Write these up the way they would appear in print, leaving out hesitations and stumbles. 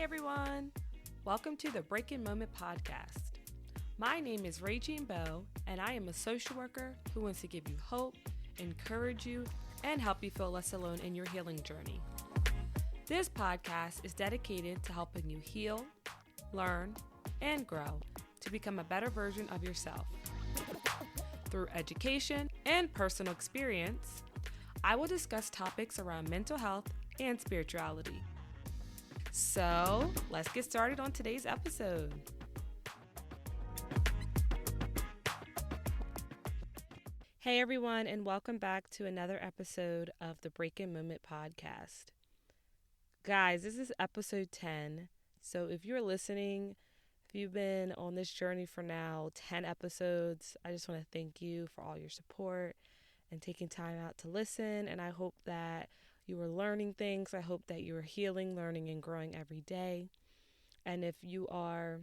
everyone. Welcome to the Breaking Moment podcast. My name is Regine Bowe, and I am a social worker who wants to give you hope, encourage you, and help you feel less alone in your healing journey. This podcast is dedicated to helping you heal, learn, and grow to become a better version of yourself. Through education and personal experience, I will discuss topics around mental health and spirituality. So, let's get started on today's episode. Hey everyone, and welcome back to another episode of the Breaking Moment podcast. Guys, this is episode 10. So if you're listening, if you've been on this journey for now 10 episodes, I just want to thank you for all your support and taking time out to listen. And I hope that you are learning things. I hope that you are healing, learning, and growing every day. And if you are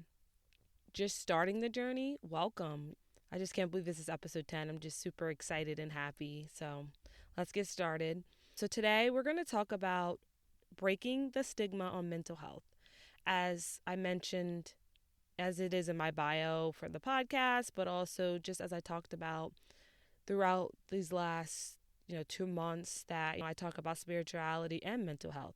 just starting the journey, welcome. I just can't believe this is episode 10. I'm just super excited and happy. So let's get started. So today we're going to talk about breaking the stigma on mental health. As I mentioned, as it is in my bio for the podcast, but also just as I talked about throughout these last 2 months that I talk about spirituality and mental health.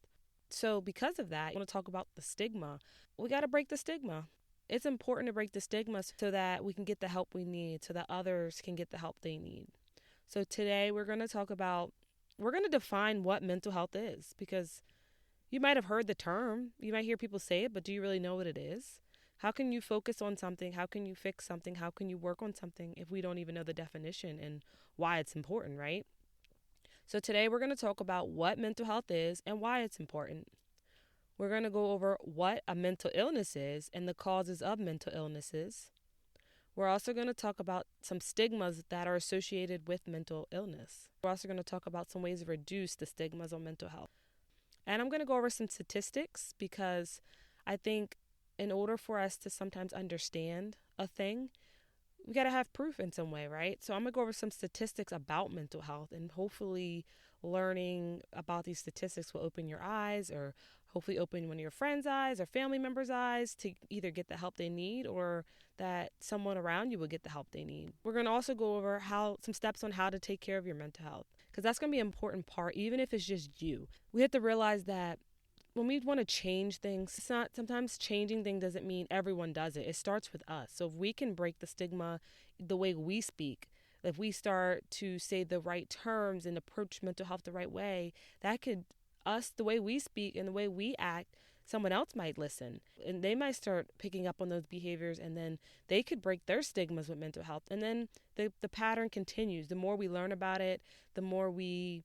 So because of that, I want to talk about the stigma. We got to break the stigma. It's important to break the stigma so that we can get the help we need, so that others can get the help they need. So today we're going to define what mental health is, because you might have heard the term, you might hear people say it, but do you really know what it is? How can you focus on something? How can you fix something? How can you work on something if we don't even know the definition and why it's important, right? So today we're going to talk about what mental health is and why it's important. We're going to go over what a mental illness is and the causes of mental illnesses. We're also going to talk about some stigmas that are associated with mental illness. We're also going to talk about some ways to reduce the stigmas on mental health. And I'm going to go over some statistics, because I think in order for us to sometimes understand a thing, we got to have proof in some way, right? So I'm going to go over some statistics about mental health, and hopefully learning about these statistics will open your eyes, or hopefully open one of your friends' eyes or family members' eyes to either get the help they need or that someone around you will get the help they need. We're going to also go over some steps on how to take care of your mental health, because that's going to be an important part, even if it's just you. We have to realize that when we want to change things, sometimes changing things doesn't mean everyone does it. It starts with us. So if we can break the stigma, the way we speak, if we start to say the right terms and approach mental health the right way, the way we speak and the way we act, someone else might listen and they might start picking up on those behaviors, and then they could break their stigmas with mental health. And then the pattern continues. The more we learn about it, the more we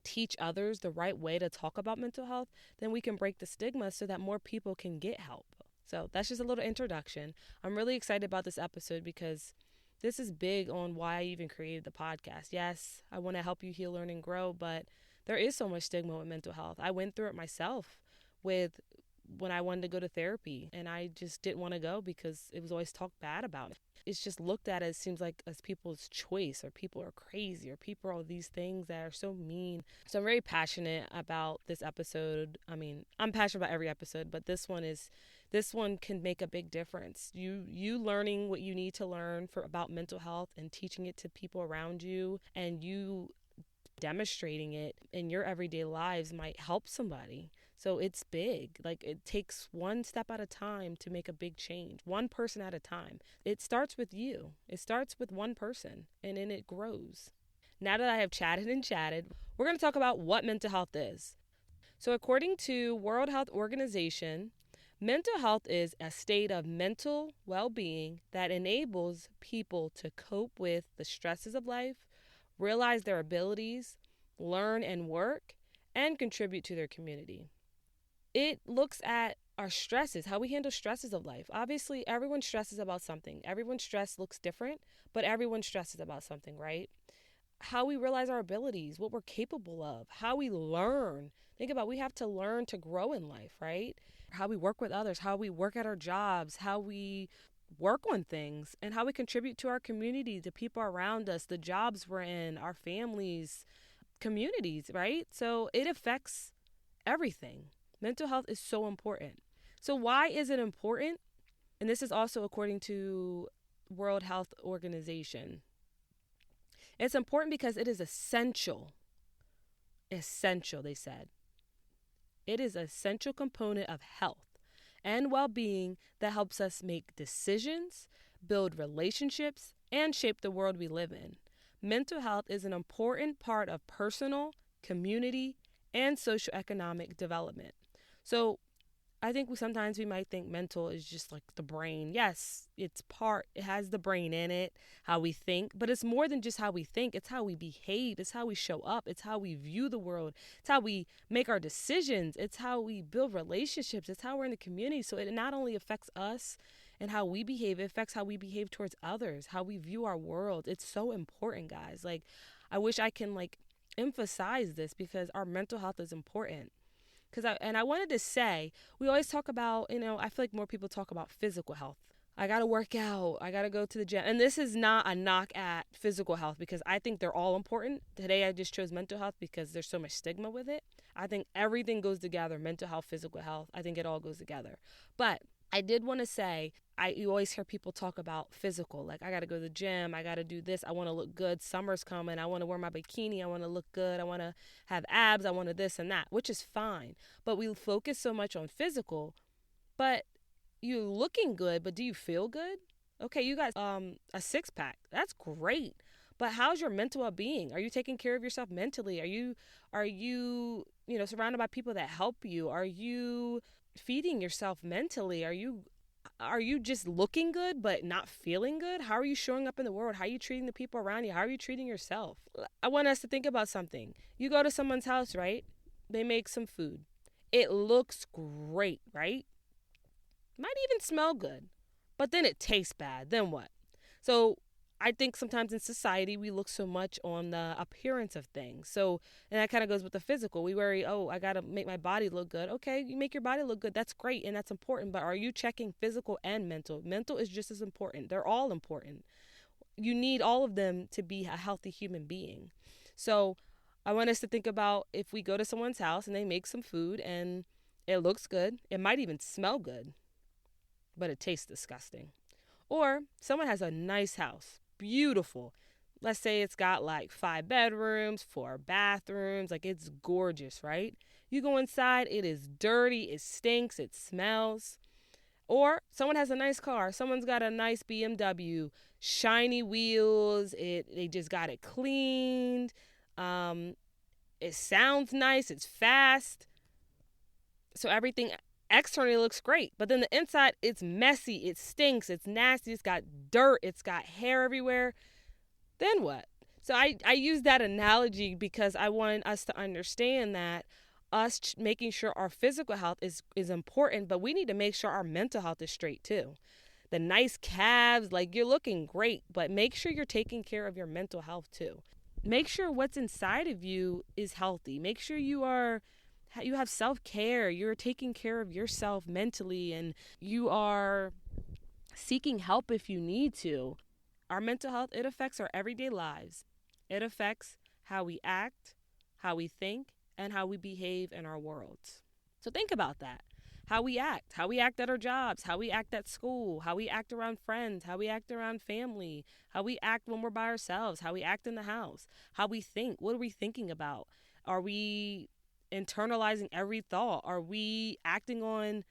teach others the right way to talk about mental health, then we can break the stigma so that more people can get help. So that's just a little introduction. I'm really excited about this episode because this is big on why I even created the podcast. Yes, I want to help you heal, learn, and grow, but there is so much stigma with mental health. I went through it myself when I wanted to go to therapy, and I just didn't want to go because it was always talked bad about it. It's just looked at as seems like as people's choice, or people are crazy, or people are all these things that are so mean. So I'm very passionate about this episode. I mean, I'm passionate about every episode, but this one can make a big difference. You learning what you need to learn about mental health and teaching it to people around you, and you demonstrating it in your everyday lives might help somebody. So it's big. Like, it takes one step at a time to make a big change, one person at a time. It starts with you. It starts with one person, and then it grows. Now that I have chatted, we're going to talk about what mental health is. So according to World Health Organization, mental health is a state of mental well-being that enables people to cope with the stresses of life, realize their abilities, learn and work, and contribute to their community. It looks at our stresses, how we handle stresses of life. Obviously, everyone stresses about something. Everyone's stress looks different, but everyone stresses about something, right? How we realize our abilities, what we're capable of, how we learn. Think about, we have to learn to grow in life, right? How we work with others, how we work at our jobs, how we work on things, and how we contribute to our community, the people around us, the jobs we're in, our families, communities, right? So it affects everything. Mental health is so important. So why is it important? And this is also according to World Health Organization. It's important because it is essential. Essential, they said. It is an essential component of health and well-being that helps us make decisions, build relationships, and shape the world we live in. Mental health is an important part of personal, community, and socioeconomic development. So I think sometimes we might think mental is just like the brain. Yes, it has the brain in it, how we think, but it's more than just how we think. It's how we behave. It's how we show up. It's how we view the world. It's how we make our decisions. It's how we build relationships. It's how we're in the community. So it not only affects us and how we behave, it affects how we behave towards others, how we view our world. It's so important, guys. Like, I wish I can emphasize this because our mental health is important. I wanted to say, we always talk about, I feel like more people talk about physical health. I got to work out. I got to go to the gym. And this is not a knock at physical health because I think they're all important. Today I just chose mental health because there's so much stigma with it. I think everything goes together, mental health, physical health. I think it all goes together. But I did want to say, you always hear people talk about physical. Like, I got to go to the gym. I got to do this. I want to look good. Summer's coming. I want to wear my bikini. I want to look good. I want to have abs. I want to this and that, which is fine. But we focus so much on physical. But you're looking good, but do you feel good? Okay, you got a six-pack. That's great. But how's your mental well-being? Are you taking care of yourself mentally? Are you surrounded by people that help you? Are you feeding yourself mentally? Are you just looking good but not feeling good? How are you showing up in the world? How are you treating the people around you? How are you treating yourself? I want us to think about something. You go to someone's house, right? They make some food. It looks great, right? Might even smell good. But then it tastes bad. Then what? So I think sometimes in society we look so much on the appearance of things. So, and that kind of goes with the physical. We worry, I got to make my body look good. Okay, you make your body look good. That's great and that's important. But are you checking physical and mental? Mental is just as important. They're all important. You need all of them to be a healthy human being. So I want us to think about if we go to someone's house and they make some food and it looks good. It might even smell good, but it tastes disgusting. Or someone has a nice house. Beautiful. Let's say it's got 5 bedrooms, 4 bathrooms. It's gorgeous, right? You go inside, it is dirty, it stinks, it smells. Or someone has a nice car. Someone's got a nice BMW, shiny wheels. They just got it cleaned. It sounds nice. It's fast. So everything externally looks great, but then the inside, it's messy, it stinks, it's nasty, it's got dirt, it's got hair everywhere. Then what? So I use that analogy because I want us to understand that us making sure our physical health is important, but we need to make sure our mental health is straight too. The nice calves, you're looking great, but make sure you're taking care of your mental health too. Make sure what's inside of you is healthy. Make sure you have self-care. You're taking care of yourself mentally and you are seeking help if you need to. Our mental health, it affects our everyday lives. It affects how we act, how we think, and how we behave in our worlds. So think about that. How we act at our jobs, how we act at school, how we act around friends, how we act around family, how we act when we're by ourselves, how we act in the house, how we think. What are we thinking about? Are we internalizing every thought? Are we acting on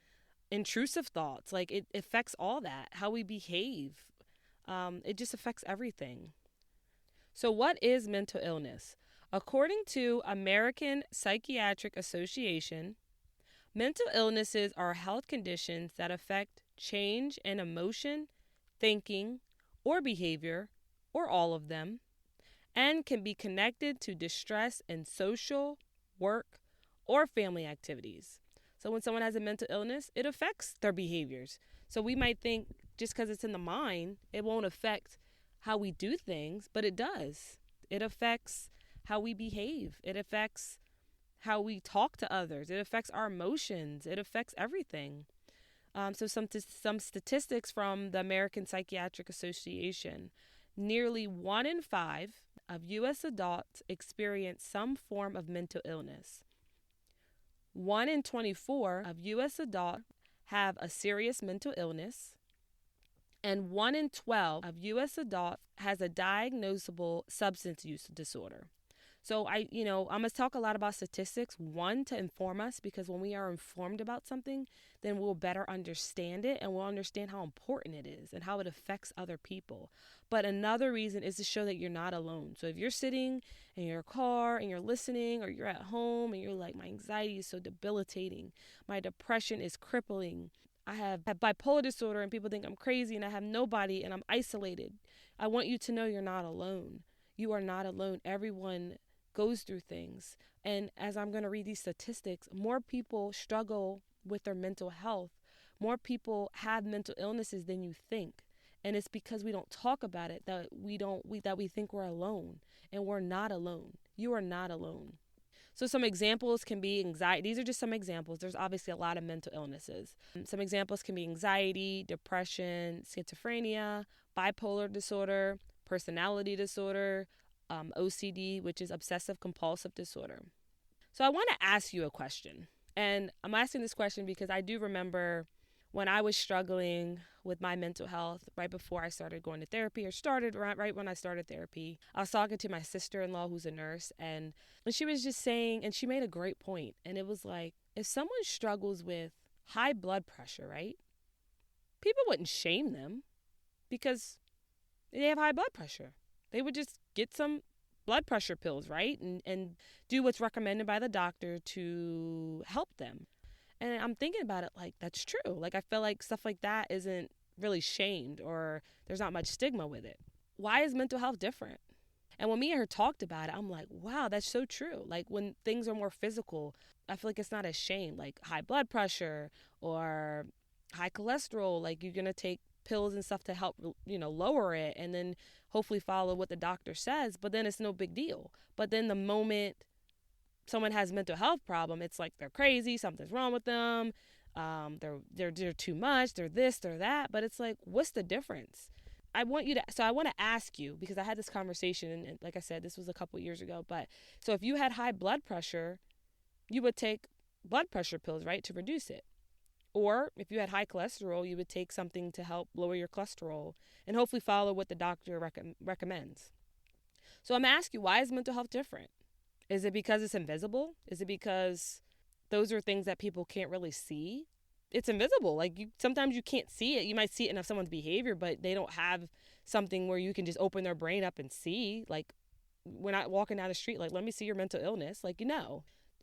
intrusive thoughts? It affects all that. How we behave. It just affects everything. So what is mental illness? According to American Psychiatric Association, mental illnesses are health conditions that affect change in emotion, thinking, or behavior, or all of them, and can be connected to distress in social, work, or family activities. So when someone has a mental illness, it affects their behaviors. So we might think just because it's in the mind, it won't affect how we do things, but it does. It affects how we behave. It affects how we talk to others. It affects our emotions. It affects everything. So some statistics from the American Psychiatric Association. Nearly 1 in 5 of U.S. adults experience some form of mental illness. 1 in 24 of U.S. adults have a serious mental illness, and 1 in 12 of US adults has a diagnosable substance use disorder. So I'm going to talk a lot about statistics, one, to inform us, because when we are informed about something, then we'll better understand it and we'll understand how important it is and how it affects other people. But another reason is to show that you're not alone. So if you're sitting in your car and you're listening, or you're at home and you're like, my anxiety is so debilitating, my depression is crippling, I have bipolar disorder and people think I'm crazy and I have nobody and I'm isolated, I want you to know you're not alone. You are not alone. Everyone goes through things. And as I'm going to read these statistics, more people struggle with their mental health. More people have mental illnesses than you think. And it's because we don't talk about it that we think we're alone, and we're not alone. You are not alone. So some examples can be anxiety. These are just some examples. There's obviously a lot of mental illnesses. Some examples can be anxiety, depression, schizophrenia, bipolar disorder, personality disorder, OCD, which is obsessive compulsive disorder. So I want to ask you a question. And I'm asking this question because I do remember when I was struggling with my mental health right before I started going to therapy, or started right when I started therapy. I was talking to my sister-in-law who's a nurse, and she was just saying, and she made a great point, and it was like, if someone struggles with high blood pressure, right, people wouldn't shame them because they have high blood pressure. They would just get some blood pressure pills, right, and do what's recommended by the doctor to help them. And I'm thinking about it like, that's true. Like, I feel like stuff like that isn't really shamed, or there's not much stigma with it. Why is mental health different? And when me and her talked about it, I'm like, wow, that's so true. Like, when things are more physical, I feel like it's not as shamed. Like high blood pressure or high cholesterol, like you're going to take pills and stuff to help, lower it, and then hopefully follow what the doctor says. But then it's no big deal. But then the moment someone has a mental health problem, it's like they're crazy, something's wrong with them, they're too much, they're this, they're that. But it's like, what's the difference? I want to ask you, because I had this conversation, and like I said, this was a couple years ago. But so if you had high blood pressure, you would take blood pressure pills, right, to reduce it. Or if you had high cholesterol, you would take something to help lower your cholesterol and hopefully follow what the doctor recommends. So I'm asking you, why is mental health different? Is it because it's invisible? Is it because those are things that people can't really see? It's invisible. Like, sometimes you can't see it. You might see it in someone's behavior, but they don't have something where you can just open their brain up and see. Like, we're not walking down the street like, let me see your mental illness. Like,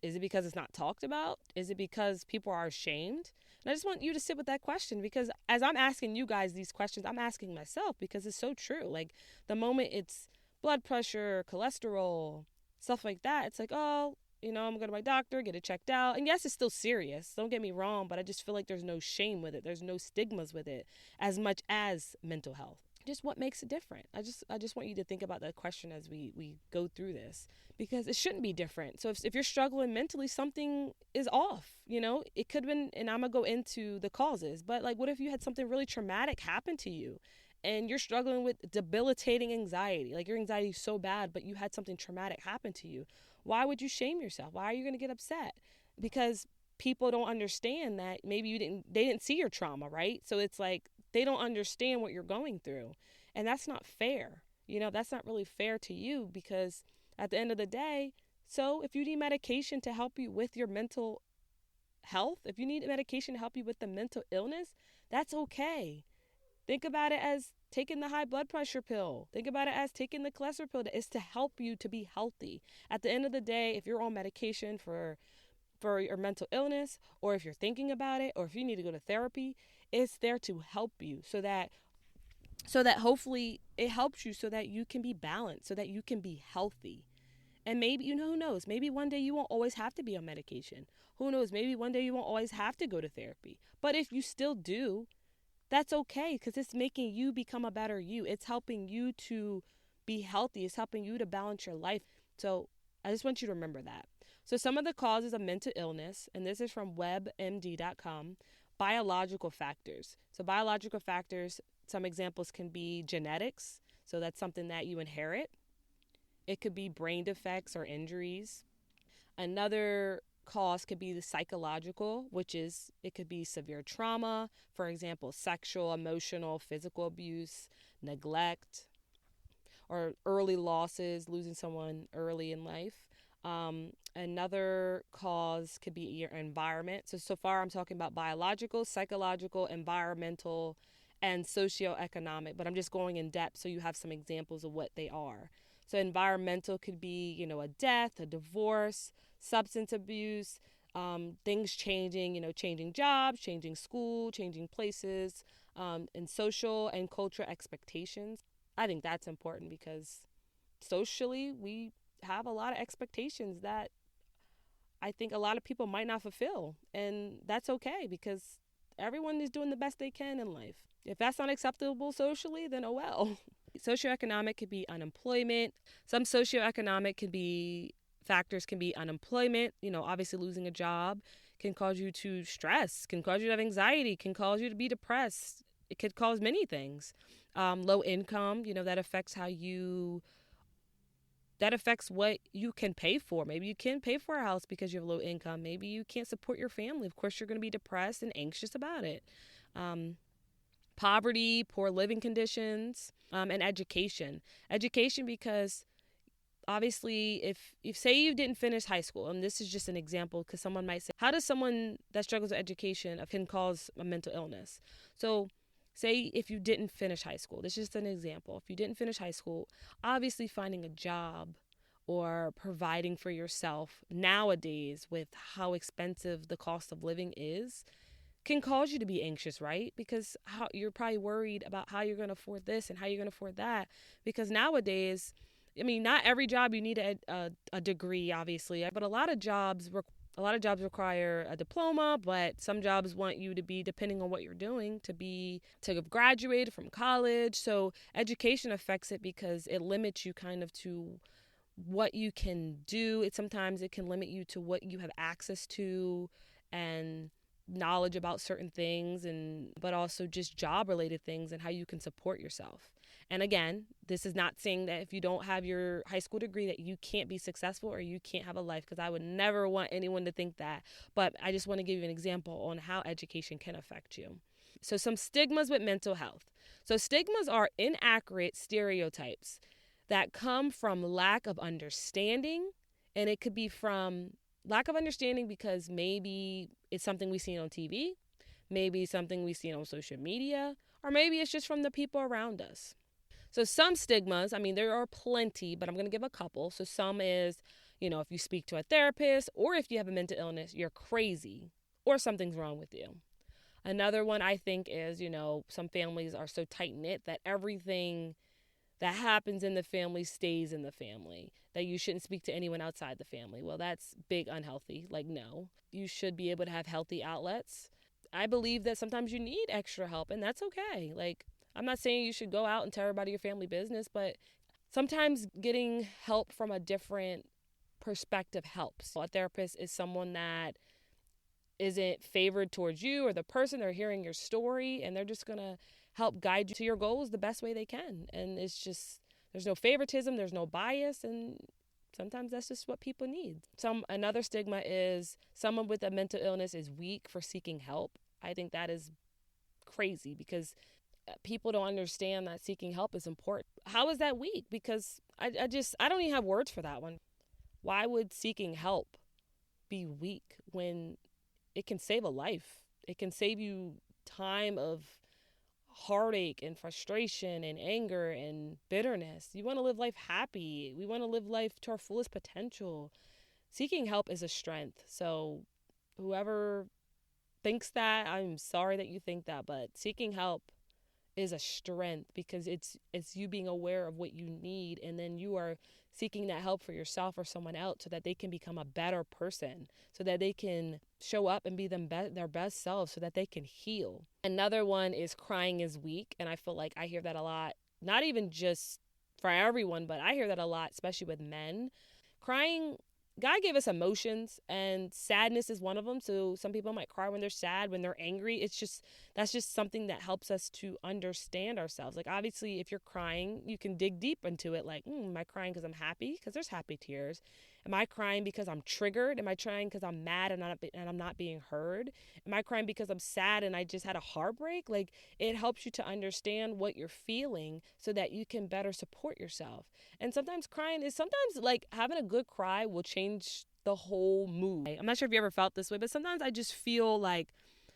Is it because it's not talked about? Is it because people are ashamed? And I just want you to sit with that question, because as I'm asking you guys these questions, I'm asking myself, because it's so true. Like, the moment it's blood pressure, cholesterol, stuff like that, it's like, oh, I'm going to go to my doctor, get it checked out. And yes, it's still serious. Don't get me wrong, but I just feel like there's no shame with it. There's no stigmas with it as much as mental health. Just what makes it different? I just want you to think about that question as we go through this, because it shouldn't be different. So if you're struggling mentally, something is off. It could have been, and I'm going to go into the causes, but like, what if you had something really traumatic happen to you? And you're struggling with debilitating anxiety. Like, your anxiety is so bad, but you had something traumatic happen to you. Why would you shame yourself? Why are you going to get upset? Because people don't understand that maybe they didn't see your trauma, right? So it's like, they don't understand what you're going through. And that's not fair. That's not really fair to you, because at the end of the day, so if you need medication to help you with your mental health, if you need medication to help you with the mental illness, that's okay. Think about it as taking the high blood pressure pill. Think about it as taking the cholesterol pill. That is to help you to be healthy. At the end of the day, if you're on medication for your mental illness, or if you're thinking about it, or if you need to go to therapy, it's there to help you so that hopefully it helps you so that you can be balanced, so that you can be healthy. And maybe, who knows, maybe one day you won't always have to be on medication. Who knows, maybe one day you won't always have to go to therapy. But if you still do, that's okay, because it's making you become a better you. It's helping you to be healthy. It's helping you to balance your life. So I just want you to remember that. So some of the causes of mental illness, and this is from webmd.com, biological factors. So biological factors, some examples can be genetics. So that's something that you inherit. It could be brain defects or injuries. Another cause could be the psychological, which is it could be severe trauma, for example, sexual, emotional, physical abuse, neglect, or early losses, losing someone early in life. Another cause could be your environment. So far I'm talking about biological, psychological, environmental, and socioeconomic, but I'm just going in depth so you have some examples of what they are. So environmental could be, a death, a divorce, substance abuse, things changing, changing jobs, changing school, changing places, and social and cultural expectations. I think that's important because socially we have a lot of expectations that I think a lot of people might not fulfill. And that's okay because everyone is doing the best they can in life. If that's not acceptable socially, then oh well. Socioeconomic could be unemployment. Some socioeconomic can be factors can be unemployment, obviously losing a job can cause you to stress, can cause you to have anxiety, can cause you to be depressed. It could cause many things. Low income, that affects that affects what you can pay for. Maybe you can pay for a house because you have low income. Maybe you can't support your family. Of course, you're going to be depressed and anxious about it. Poverty, poor living conditions, and education. Education because obviously if say you didn't finish high school, and this is just an example because someone might say, how does someone that struggles with education can cause a mental illness? So say if you didn't finish high school, this is just an example. If you didn't finish high school, obviously finding a job or providing for yourself nowadays with how expensive the cost of living is can cause you to be anxious, right? Because you're probably worried about how you're going to afford this and how you're going to afford that. Because nowadays, not every job you need a degree, obviously, but a lot of jobs require a diploma, but some jobs want you to be, depending on what you're doing, to have graduated from college. So education affects it because it limits you kind of to what you can do. Sometimes it can limit you to what you have access to and knowledge about certain things, but also just job related things and how you can support yourself. And again, this is not saying that if you don't have your high school degree that you can't be successful or you can't have a life, because I would never want anyone to think that. But I just want to give you an example on how education can affect you. So some stigmas with mental health. So stigmas are inaccurate stereotypes that come from lack of understanding, and it could be from lack of understanding because maybe it's something we've seen on TV, maybe something we've seen on social media, or maybe it's just from the people around us. So some stigmas, there are plenty, but I'm going to give a couple. So some is, if you speak to a therapist or if you have a mental illness, you're crazy or something's wrong with you. Another one I think is, some families are so tight-knit that everything that happens in the family stays in the family, that you shouldn't speak to anyone outside the family. Well, that's big unhealthy. No, you should be able to have healthy outlets. I believe that sometimes you need extra help, and that's okay. I'm not saying you should go out and tell everybody your family business, but sometimes getting help from a different perspective helps. A therapist is someone that isn't favored towards you or the person. They're hearing your story, and they're just going to help guide you to your goals the best way they can. And it's just, there's no favoritism, there's no bias, and sometimes that's just what people need. Another stigma is someone with a mental illness is weak for seeking help. I think that is crazy because people don't understand that seeking help is important. How is that weak? Because I don't even have words for that one. Why would seeking help be weak when it can save a life? It can save you time of heartache and frustration and anger and bitterness. You want to live life happy. We want to live life to our fullest potential. Seeking help is a strength. So whoever thinks that, I'm sorry that you think that, but seeking help is a strength because it's you being aware of what you need, and then you are seeking that help for yourself or someone else so that they can become a better person, so that they can show up and be their best selves, so that they can heal. Another one is crying is weak, and I feel like I hear that a lot, not even just for everyone, but I hear that a lot, especially with men. Crying, God gave us emotions, and sadness is one of them. So some people might cry when they're sad, when they're angry. That's just something that helps us to understand ourselves. Obviously, if you're crying, you can dig deep into it. Am I crying because I'm happy? Because there's happy tears. Am I crying because I'm triggered? Am I crying because I'm mad and I'm not being heard? Am I crying because I'm sad and I just had a heartbreak? Like, it helps you to understand what you're feeling so that you can better support yourself. And sometimes like having a good cry will change the whole mood. I'm not sure if you ever felt this way, but sometimes I just feel like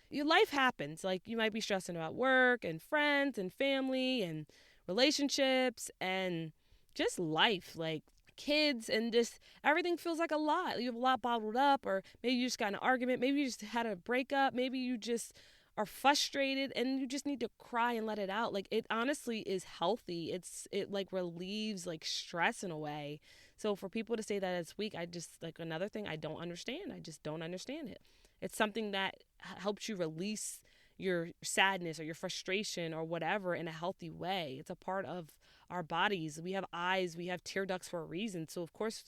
your life happens. Like, you might be stressing about work and friends and family and relationships and just life, like kids, and just everything feels like a lot. You have a lot bottled up, or maybe you just got in an argument, maybe you just had a breakup, maybe you just are frustrated and you just need to cry and let it out. Like, it honestly is healthy. It like relieves like stress in a way. So for people to say that it's weak, I just, like, another thing I don't understand. I just don't understand it. It's something that helps you release your sadness or your frustration or whatever in a healthy way. It's a part of our bodies. We have eyes, we have tear ducts for a reason. So of course,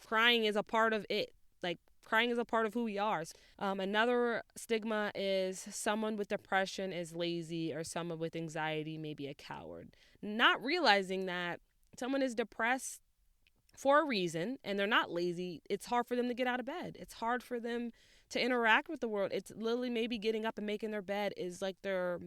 crying is a part of it. Like, crying is a part of who we are. Another stigma is someone with depression is lazy, or someone with anxiety may be a coward. Not realizing that someone is depressed for a reason and they're not lazy. It's hard for them to get out of bed. It's hard for them to interact with the world. It's literally maybe getting up and making their bed is like their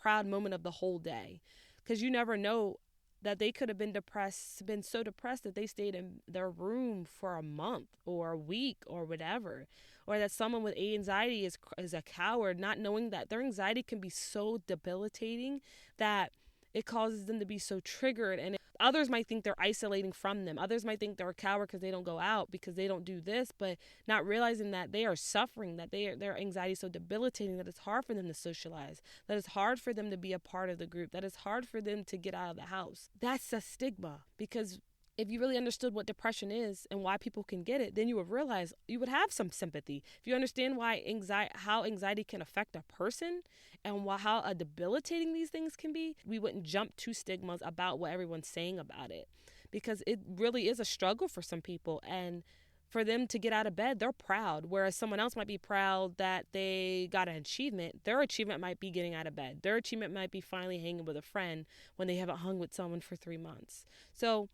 proud moment of the whole day, because you never know that they could have been so depressed that they stayed in their room for a month or a week or whatever, or that someone with anxiety is a coward, not knowing that their anxiety can be so debilitating that it causes them to be so triggered. And others might think they're isolating from them. Others might think they're a coward because they don't go out, because they don't do this, but not realizing that they are suffering, that their anxiety is so debilitating that it's hard for them to socialize, that it's hard for them to be a part of the group, that it's hard for them to get out of the house. That's a stigma, because if you really understood what depression is and why people can get it, then you would realize, you would have some sympathy. If you understand how anxiety can affect a person and how debilitating these things can be, we wouldn't jump to stigmas about what everyone's saying about it, because it really is a struggle for some people. And for them to get out of bed, they're proud. Whereas someone else might be proud that they got an achievement. Their achievement might be getting out of bed. Their achievement might be finally hanging with a friend when they haven't hung with someone for 3 months. So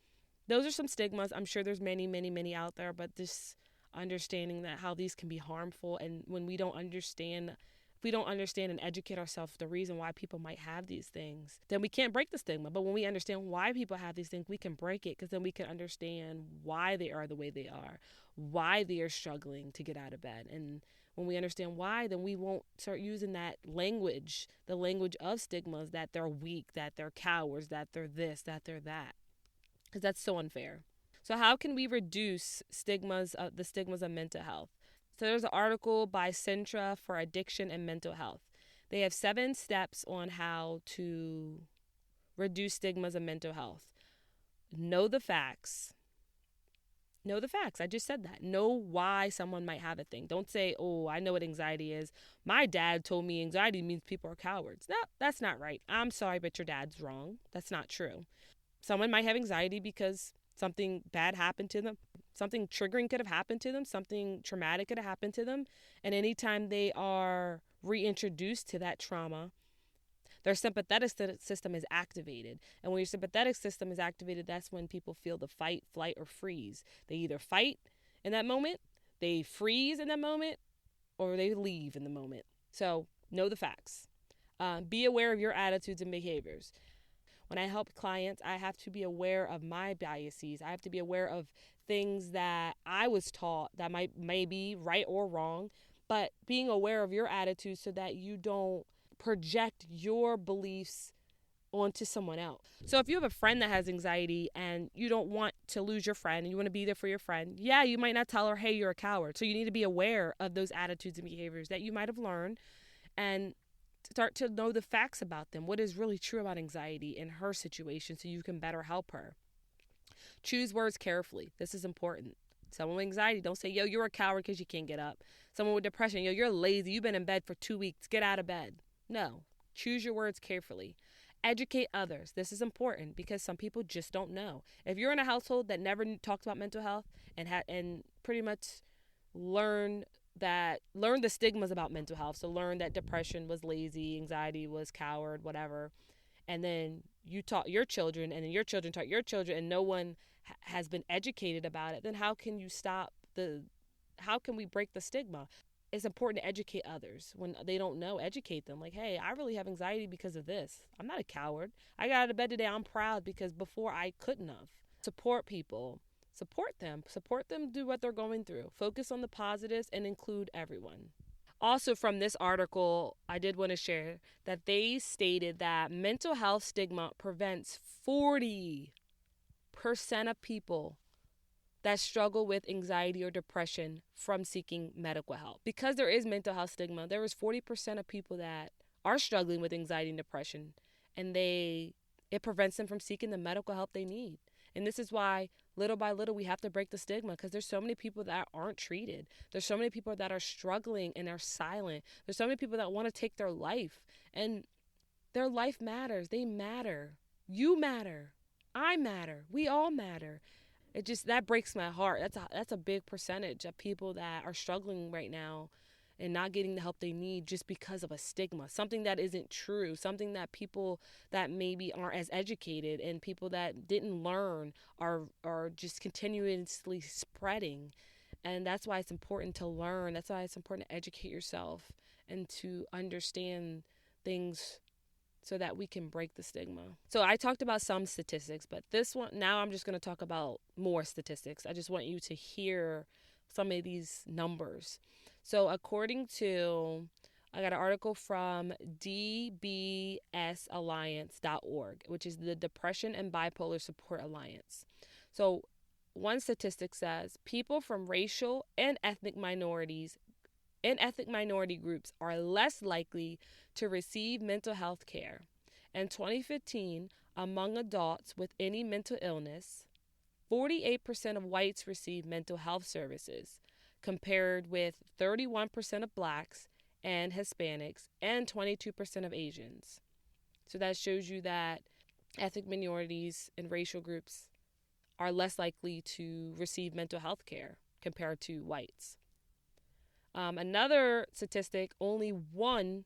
those are some stigmas. I'm sure there's many, many, many out there, but this understanding that how these can be harmful, and when we don't understand, if we don't understand and educate ourselves the reason why people might have these things, then we can't break the stigma. But when we understand why people have these things, we can break it, because then we can understand why they are the way they are, why they are struggling to get out of bed. And when we understand why, then we won't start using that language, the language of stigmas, that they're weak, that they're cowards, that they're this, that they're that, because that's so unfair. So how can we reduce the stigmas of mental health? So there's an article by Centra for Addiction and Mental Health. They have 7 steps on how to reduce stigmas of mental health. Know the facts. Know the facts. I just said that. Know why someone might have a thing. Don't say, oh, I know what anxiety is. My dad told me anxiety means people are cowards. No, that's not right. I'm sorry, but your dad's wrong. That's not true. Someone might have anxiety because something bad happened to them. Something triggering could have happened to them. Something traumatic could have happened to them. And anytime they are reintroduced to that trauma, their sympathetic system is activated. And when your sympathetic system is activated, that's when people feel the fight, flight, or freeze. They either fight in that moment, they freeze in that moment, or they leave in the moment. So know the facts. Be aware of your attitudes and behaviors. When I help clients, I have to be aware of my biases. I have to be aware of things that I was taught that may be right or wrong, but being aware of your attitudes so that you don't project your beliefs onto someone else. So if you have a friend that has anxiety and you don't want to lose your friend and you want to be there for your friend, yeah, you might not tell her, hey, you're a coward. So you need to be aware of those attitudes and behaviors that you might have learned, and start to know the facts about them, what is really true about anxiety in her situation, so you can better help her. Choose words carefully. This is important. Someone with anxiety, don't say, yo, you're a coward because you can't get up. Someone with depression, yo, you're lazy. You've been in bed for 2 weeks. Get out of bed. No. Choose your words carefully. Educate others. This is important because some people just don't know. If you're in a household that never talked about mental health and pretty much learn the stigmas about mental health, so learn that depression was lazy, anxiety was coward, whatever, and then you taught your children, and then your children taught your children, and no one has been educated about it, then how can we break the stigma? It's important to educate others. When they don't know, educate them. Like, hey, I really have anxiety because of this. I'm not a coward. I got out of bed today. I'm proud because before I couldn't have. Support people. Support them. Support them do what they're going through. Focus on the positives and include everyone. Also, from this article, I did want to share that they stated that mental health stigma prevents 40% of people that struggle with anxiety or depression from seeking medical help. Because there is mental health stigma, there is 40% of people that are struggling with anxiety and depression, and it prevents them from seeking the medical help they need. And this is why little by little we have to break the stigma, because there's so many people that aren't treated. There's so many people that are struggling and are silent. There's so many people that want to take their life, and their life matters. They matter. You matter. I matter. We all matter. It just, that breaks my heart. That's a big percentage of people that are struggling right now and not getting the help they need just because of a stigma, something that isn't true, something that people that maybe aren't as educated and people that didn't learn are just continuously spreading. And that's why it's important to learn. That's why it's important to educate yourself and to understand things so that we can break the stigma. So I talked about some statistics, but this one, now I'm just going to talk about more statistics. I just want you to hear some of these numbers. So according to, I got an article from dbsalliance.org, which is the Depression and Bipolar Support Alliance. So one statistic says people from racial and ethnic minority groups are less likely to receive mental health care. In 2015, among adults with any mental illness, 48% of whites received mental health services, compared with 31% of blacks and Hispanics and 22% of Asians. So that shows you that ethnic minorities and racial groups are less likely to receive mental health care compared to whites. Another statistic, only one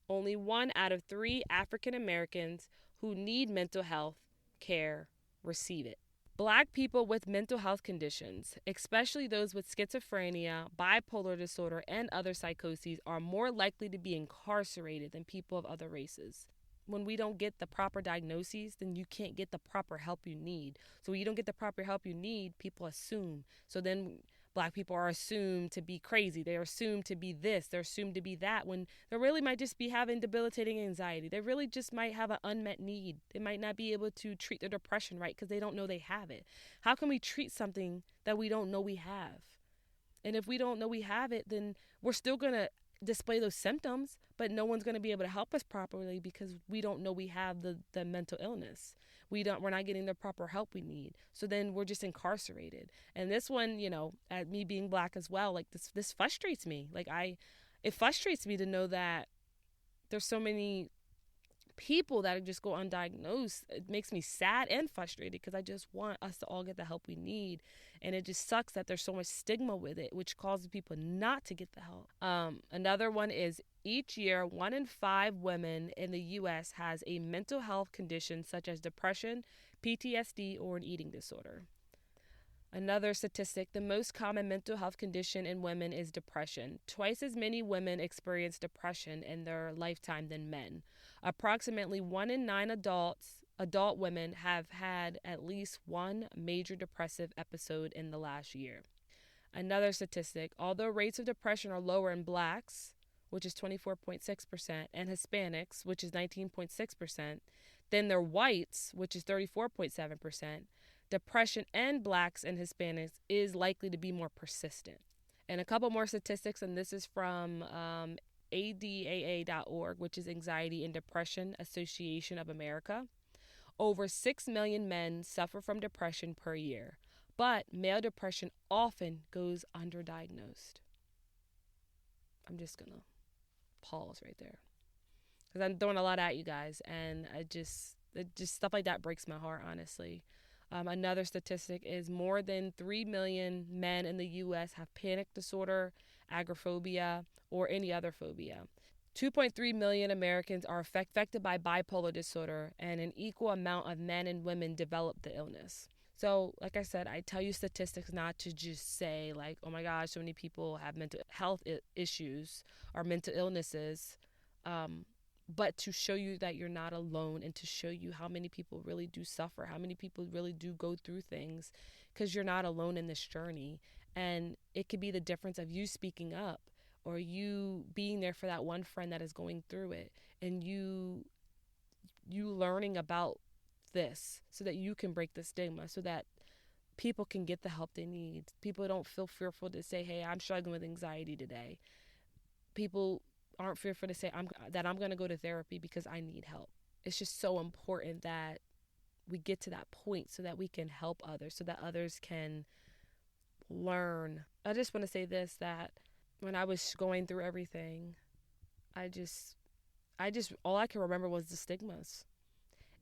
out of 3 African Americans who need mental health care receive it. Black people with mental health conditions, especially those with schizophrenia, bipolar disorder, and other psychoses, are more likely to be incarcerated than people of other races. When we don't get the proper diagnoses, then you can't get the proper help you need. So when you don't get the proper help you need, people assume. So then Black people are assumed to be crazy. They're assumed to be this. They're assumed to be that, when they really might just be having debilitating anxiety. They really just might have an unmet need. They might not be able to treat their depression right because they don't know they have it. How can we treat something that we don't know we have? And if we don't know we have it, then we're still going to display those symptoms, but no one's going to be able to help us properly because we don't know we have the mental illness. We're not getting the proper help we need. So then we're just incarcerated. And this one, at me being Black as well, like this frustrates me. It frustrates me to know that there's so many people that just go undiagnosed. It makes me sad and frustrated because I just want us to all get the help we need. And it just sucks that there's so much stigma with it, which causes people not to get the help. Another one is each year, 1 in 5 women in the U.S. has a mental health condition such as depression, PTSD, or an eating disorder. Another statistic, the most common mental health condition in women is depression. Twice as many women experience depression in their lifetime than men. Approximately 1 in 9 adult women have had at least one major depressive episode in the last year. Another statistic, although rates of depression are lower in Blacks, which is 24.6%, and Hispanics, which is 19.6%, than their whites, which is 34.7%, depression in Blacks and Hispanics is likely to be more persistent. And a couple more statistics, and this is from ADAA.org, which is Anxiety and Depression Association of America. Over 6 million men suffer from depression per year, but male depression often goes underdiagnosed. I'm just going to pause right there because I'm throwing a lot at you guys, and just stuff like that breaks my heart, honestly. Another statistic is more than 3 million men in the U.S. have panic disorder, agoraphobia, or any other phobia. 2.3 million Americans are affected by bipolar disorder, and an equal amount of men and women develop the illness. So, like I said, I tell you statistics not to just say, like, oh my gosh, so many people have mental health issues or mental illnesses, um, but to show you that you're not alone and to show you how many people really do suffer, how many people really do go through things, because you're not alone in this journey. And it could be the difference of you speaking up or you being there for that one friend that is going through it, and you learning about this so that you can break the stigma, so that people can get the help they need. People don't feel fearful to say, hey, I'm struggling with anxiety today. People aren't fearful to say I'm going to go to therapy because I need help. It's just so important that we get to that point so that we can help others, so that others can learn. I just want to say this, that when I was going through everything, I just all I can remember was the stigmas.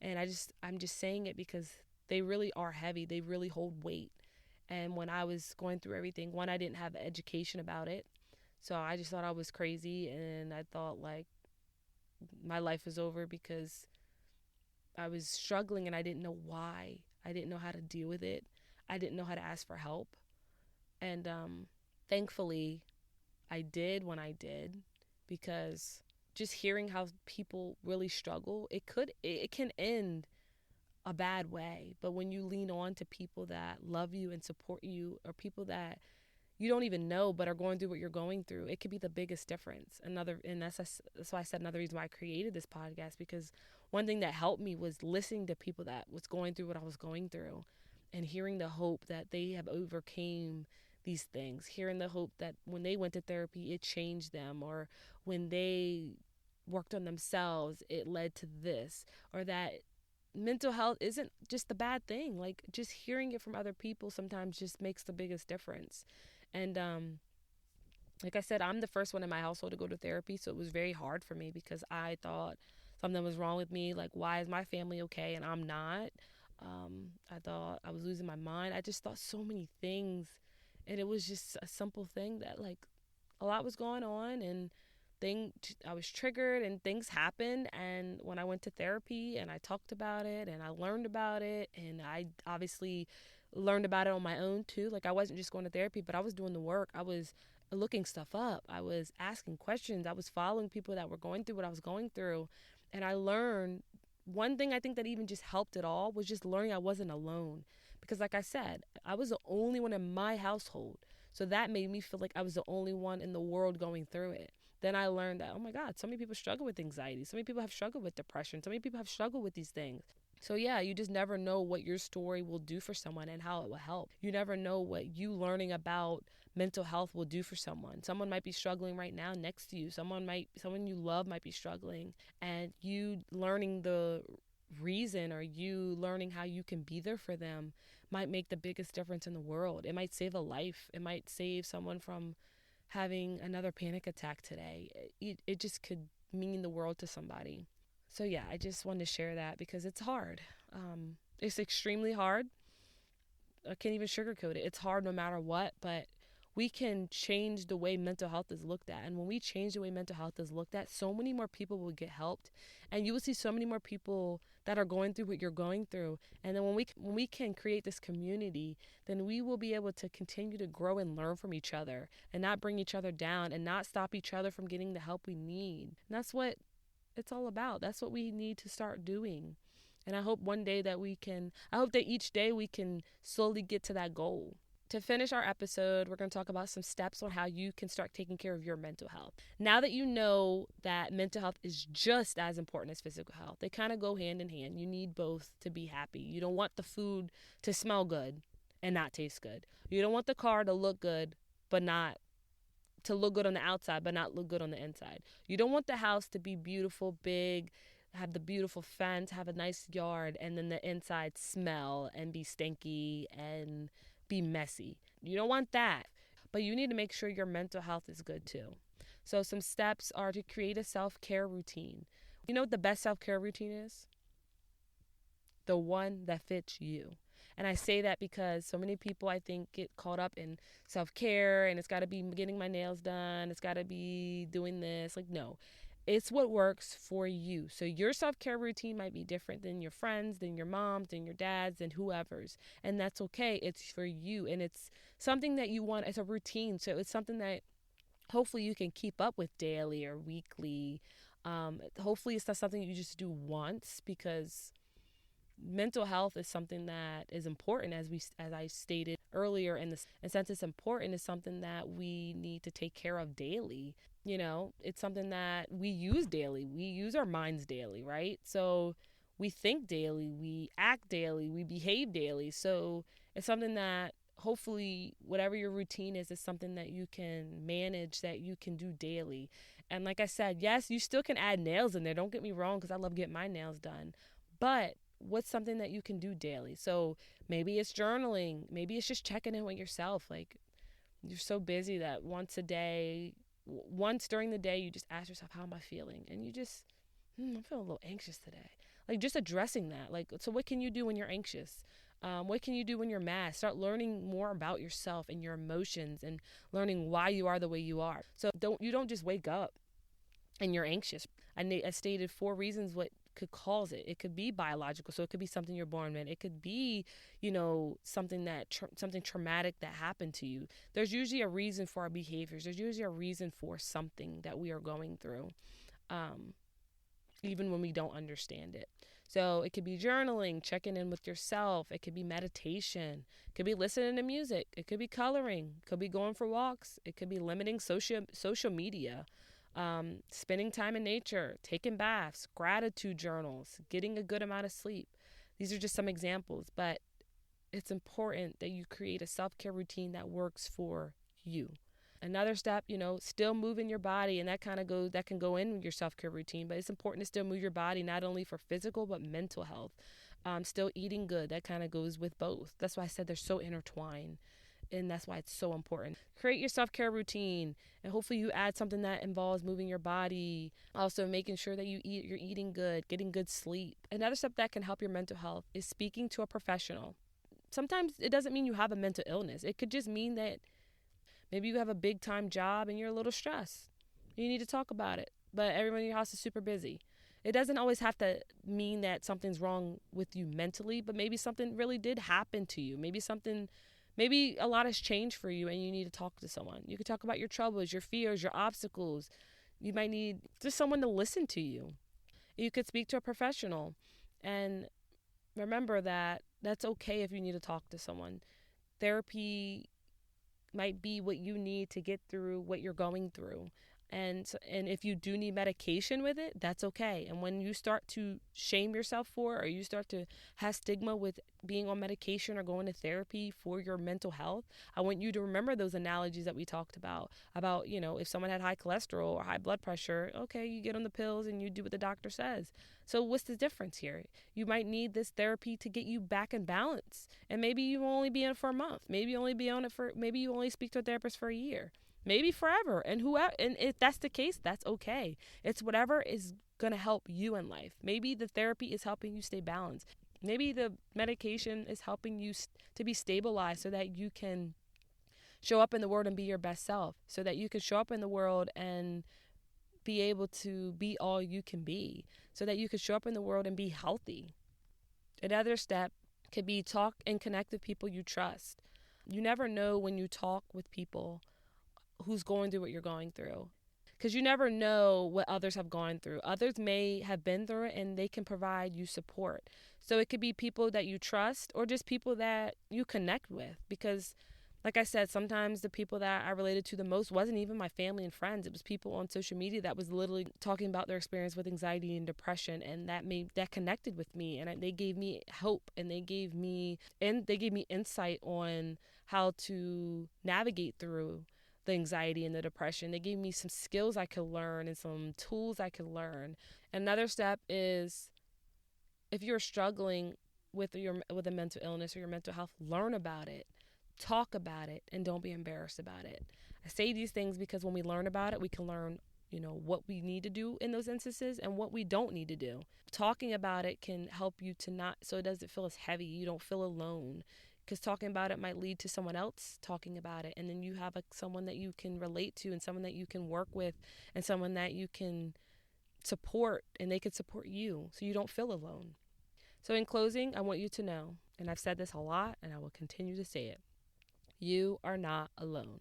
And I'm just saying it because they really are heavy. They really hold weight. And when I was going through everything, one, I didn't have education about it. So I just thought I was crazy, and I thought like my life was over because I was struggling and I didn't know why. I didn't know how to deal with it. I didn't know how to ask for help. And thankfully, I did when I did, because just hearing how people really struggle, it can end a bad way. But when you lean on to people that love you and support you, or people that you don't even know but are going through what you're going through, it could be the biggest difference. And that's why I said another reason why I created this podcast, because one thing that helped me was listening to people that was going through what I was going through, and hearing the hope that they have overcame these things, hearing the hope that when they went to therapy it changed them, or when they worked on themselves it led to this, or that mental health isn't just a bad thing. Like, just hearing it from other people sometimes just makes the biggest difference. And like I said, I'm the first one in my household to go to therapy, so it was very hard for me because I thought something was wrong with me. Like, why is my family okay and I'm not? I thought I was losing my mind. I just thought so many things, and it was just a simple thing that, like, a lot was going on, and I was triggered and things happened. And when I went to therapy and I talked about it and I learned about it, and I obviously learned about it on my own too. Like, I wasn't just going to therapy, but I was doing the work. I was looking stuff up. I was asking questions. I was following people that were going through what I was going through. And I learned one thing. I think that even just helped it all was just learning I wasn't alone. Because like I said, I was the only one in my household. So that made me feel like I was the only one in the world going through it. Then I learned that, oh my God, so many people struggle with anxiety. So many people have struggled with depression. So many people have struggled with these things. So yeah, you just never know what your story will do for someone and how it will help. You never know what you learning about mental health will do for someone. Someone might be struggling right now next to you. Someone you love might be struggling, and you learning the reason, or you learning how you can be there for them, might make the biggest difference in the world. It might save a life. It might save someone from having another panic attack today. It just could mean the world to somebody. So yeah, I just wanted to share that because it's hard. It's extremely hard. I can't even sugarcoat it. It's hard no matter what, but we can change the way mental health is looked at. And when we change the way mental health is looked at, so many more people will get helped, and you will see so many more people that are going through what you're going through. And then when we can create this community, then we will be able to continue to grow and learn from each other, and not bring each other down, and not stop each other from getting the help we need. And that's what it's all about. That's what we need to start doing. And I hope I hope that each day we can slowly get to that goal. To finish our episode, we're going to talk about some steps on how you can start taking care of your mental health. Now that you know that mental health is just as important as physical health, they kind of go hand in hand. You need both to be happy. You don't want the food to smell good and not taste good. You don't want the car to look good, but not to look good on the outside, but not look good on the inside. You don't want the house to be beautiful, big, have the beautiful fence, have a nice yard, and then the inside smell and be stinky and be messy. You don't want that. But you need to make sure your mental health is good too. So some steps are to create a self-care routine. You know what the best self-care routine is? The one that fits you. And I say that because so many people, I think, get caught up in self-care, and it's got to be getting my nails done. It's got to be doing this. Like, no. It's what works for you. So your self-care routine might be different than your friends, than your moms, than your dads, and whoever's. And that's okay. It's for you. And it's something that you want as a routine. So it's something that hopefully you can keep up with daily or weekly. Hopefully it's not something you just do once, because mental health is something that is important, as I stated earlier, and since it's important, it's something that we need to take care of daily. It's something that we use daily. We use our minds daily, right? So we think daily, we act daily, we behave daily. So it's something that hopefully whatever your routine is something that you can manage, that you can do daily. And like I said, yes, you still can add nails in there. Don't get me wrong, because I love getting my nails done. But what's something that you can do daily? So maybe it's journaling. Maybe it's just checking in with yourself. Like, you're so busy that once during the day, you just ask yourself, how am I feeling? And you just, I'm feeling a little anxious today. Like, just addressing that. Like, so what can you do when you're anxious? What can you do when you're mad? Start learning more about yourself and your emotions, and learning why you are the way you are. So you don't just wake up and you're anxious. I stated 4 reasons what could cause it. It could be biological, so it could be something you're born with. It could be, something something traumatic that happened to you. There's usually a reason for our behaviors. There's usually a reason for something that we are going through, even when we don't understand it. So it could be journaling, checking in with yourself. It could be meditation. It could be listening to music. It could be coloring. It could be going for walks. It could be limiting social media. Spending time in nature, taking baths, gratitude journals, getting a good amount of sleep. These are just some examples, but it's important that you create a self-care routine that works for you. Another step, still moving your body, and that can go in your self-care routine, but it's important to still move your body, not only for physical but mental health. Still eating good, that kind of goes with both. That's why I said they're so intertwined. And that's why it's so important. Create your self-care routine, and hopefully you add something that involves moving your body. Also making sure that you're eating good, getting good sleep. Another step that can help your mental health is speaking to a professional. Sometimes it doesn't mean you have a mental illness. It could just mean that maybe you have a big time job and you're a little stressed. You need to talk about it. But everyone in your house is super busy. It doesn't always have to mean that something's wrong with you mentally, but maybe something really did happen to you. Maybe a lot has changed for you and you need to talk to someone. You can talk about your troubles, your fears, your obstacles. You might need just someone to listen to you. You could speak to a professional, and remember that that's okay if you need to talk to someone. Therapy might be what you need to get through what you're going through. And if you do need medication with it, that's okay. And when you start to shame yourself or you start to have stigma with being on medication or going to therapy for your mental health, I want you to remember those analogies that we talked about, if someone had high cholesterol or high blood pressure, okay, you get on the pills and you do what the doctor says. So what's the difference here? You might need this therapy to get you back in balance. And maybe you will only be in it for a month. Maybe you only speak to a therapist for a year. Maybe forever. And if that's the case, that's okay. It's whatever is going to help you in life. Maybe the therapy is helping you stay balanced. Maybe the medication is helping you to be stabilized so that you can show up in the world and be your best self, so that you can show up in the world and be able to be all you can be, so that you can show up in the world and be healthy. Another step could be talk and connect with people you trust. You never know when you talk with people who's going through what you're going through, because you never know what others have gone through. Others may have been through it and they can provide you support. So it could be people that you trust or just people that you connect with, because like I said, sometimes the people that I related to the most wasn't even my family and friends. It was people on social media that was literally talking about their experience with anxiety and depression, and that connected with me, and they gave me hope, and they gave me insight on how to navigate through the anxiety and the depression. They gave me some skills I could learn and some tools I could learn. Another step is, if you're struggling with a mental illness or your mental health, learn about it. Talk about it, and don't be embarrassed about it. I say these things because when we learn about it, we can learn, what we need to do in those instances and what we don't need to do. Talking about it can help you so it doesn't feel as heavy. You don't feel alone, because talking about it might lead to someone else talking about it, and then you have someone that you can relate to, and someone that you can work with, and someone that you can support and they could support you so you don't feel alone. So in closing, I want you to know, and I've said this a lot and I will continue to say it, you are not alone.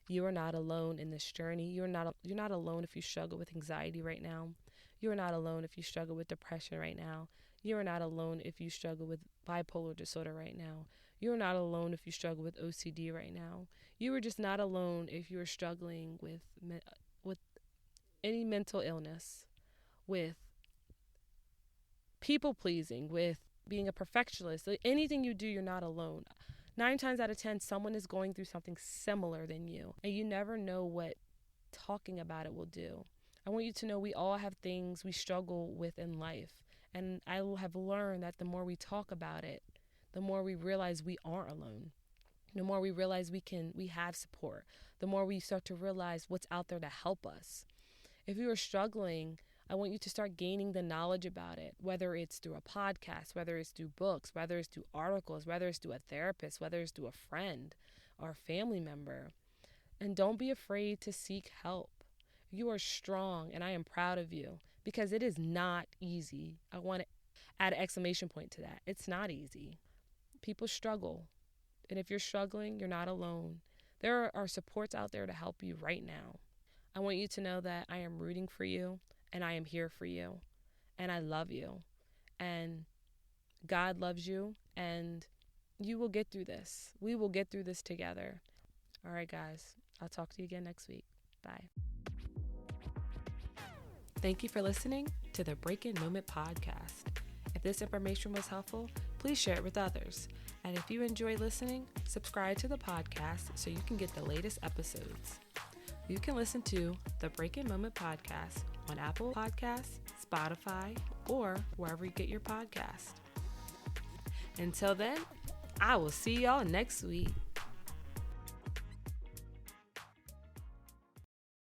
You are not alone in this journey. You're not alone if you struggle with anxiety right now. You are not alone if you struggle with depression right now. You are not alone if you struggle with bipolar disorder right now. You are not alone if you struggle with OCD right now. You are just not alone if you are struggling with any mental illness, with people pleasing, with being a perfectionist. Like anything you do, you're not alone. 9 times out of 10, someone is going through something similar than you, and you never know what talking about it will do. I want you to know we all have things we struggle with in life, and I have learned that the more we talk about it, the more we realize we aren't alone. The more we realize we have support, the more we start to realize what's out there to help us. If you are struggling, I want you to start gaining the knowledge about it, whether it's through a podcast, whether it's through books, whether it's through articles, whether it's through a therapist, whether it's through a friend or a family member. And don't be afraid to seek help. You are strong, and I am proud of you because it is not easy. I want to add an exclamation point to that. It's not easy. People struggle. And if you're struggling, you're not alone. There are supports out there to help you right now. I want you to know that I am rooting for you and I am here for you and I love you and God loves you and you will get through this. We will get through this together. All right, guys. I'll talk to you again next week. Bye. Thank you for listening to the Breaking Moment podcast. If this information was helpful, please share it with others. And if you enjoy listening, subscribe to the podcast so you can get the latest episodes. You can listen to the Breaking Moment podcast on Apple Podcasts, Spotify, or wherever you get your podcast. Until then, I will see y'all next week.